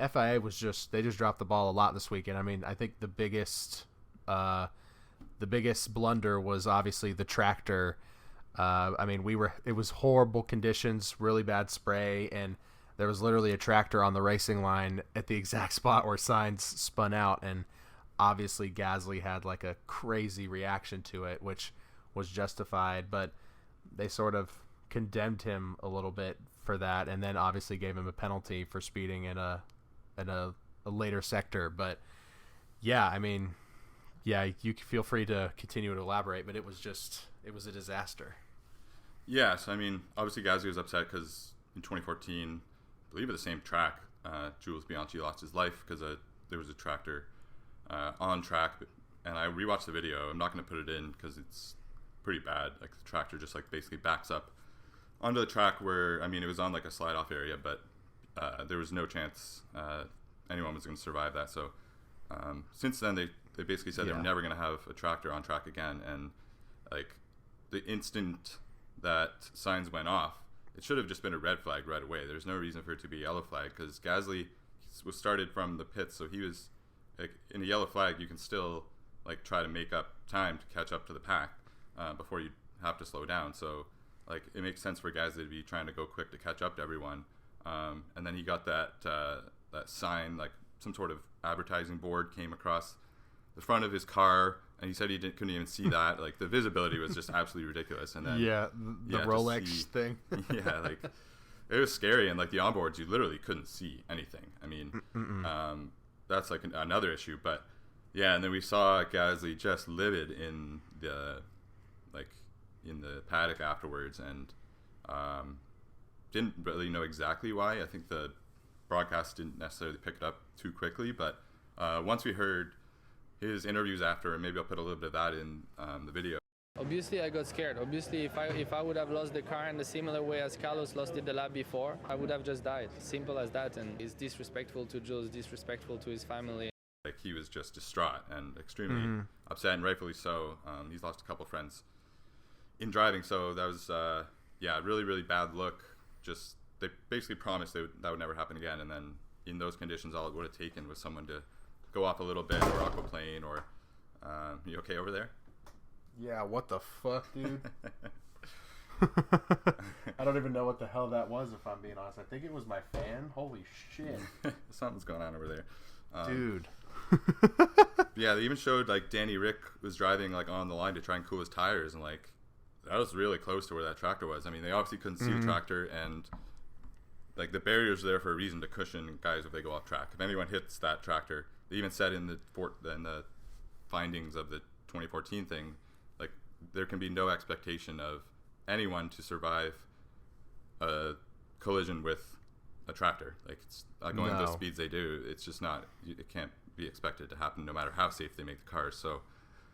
FIA they just dropped the ball a lot this weekend. I mean, I think the biggest blunder was obviously the tractor. I mean, it was horrible conditions, really bad spray, and there was literally a tractor on the racing line at the exact spot where Sainz spun out, and obviously Gasly had like a crazy reaction to it, which was justified, but they sort of condemned him a little bit for that, and then obviously gave him a penalty for speeding in a later sector. But yeah, I mean, yeah, you can feel free to continue to elaborate, but it was a disaster. Yeah, so I mean, obviously Gasly was upset because in 2014, I believe at the same track, Jules Bianchi lost his life because there was a tractor on track, and I rewatched the video. I'm not going to put it in because it's pretty bad. Like the tractor just like basically backs up onto the track where, I mean, it was on like a slide off area, but there was no chance anyone was going to survive that. So since then they basically said they were never going to have a tractor on track again, and like the instant that Sainz went off, it should have just been a red flag right away. There's no reason for it to be a yellow flag because Gasly was started from the pits, so he was like, in a yellow flag you can still like try to make up time to catch up to the pack before you have to slow down. So like it makes sense for Gasly to be trying to go quick to catch up to everyone, and then he got that sign, like some sort of advertising board came across the front of his car, and he said couldn't even see that. Like the visibility was just absolutely ridiculous. And then the Rolex thing. Yeah, like it was scary, and like the onboards, you literally couldn't see anything. I mean, that's like another issue. But yeah, and then we saw Gasly just livid in the paddock afterwards, and didn't really know exactly why. I think the broadcast didn't necessarily pick it up too quickly, but once we heard his interviews after, and maybe I'll put a little bit of that in the video. Obviously, I got scared. Obviously, if I would have lost the car in the similar way as Carlos lost it the lap before, I would have just died. Simple as that. And it's disrespectful to Jules, disrespectful to his family. Like he was just distraught and extremely upset, and rightfully so. He's lost a couple friends in driving, so that was really, really bad look. Just they basically promised that would never happen again, and then in those conditions, all it would have taken was someone to go off a little bit, or aquaplane, or you okay over there? Yeah, what the fuck, dude? I don't even know what the hell that was, if I'm being honest. I think it was my fan. Holy shit. Something's going on over there. Dude. Yeah, they even showed like Danny Rick was driving like on the line to try and cool his tires, and like that was really close to where that tractor was. I mean, they obviously couldn't see the tractor, and like the barriers are there for a reason to cushion guys if they go off track. If anyone hits that tractor, they even said in the findings of the 2014 thing, like there can be no expectation of anyone to survive a collision with a tractor. Like it's going at the speeds they do, it's just not. It can't be expected to happen no matter how safe they make the cars. So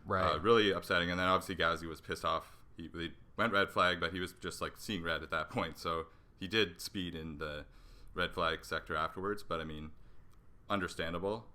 really upsetting. And then obviously Gasly was pissed off. He went red flag, but he was just like seeing red at that point. So he did speed in the red flag sector afterwards. But I mean, understandable.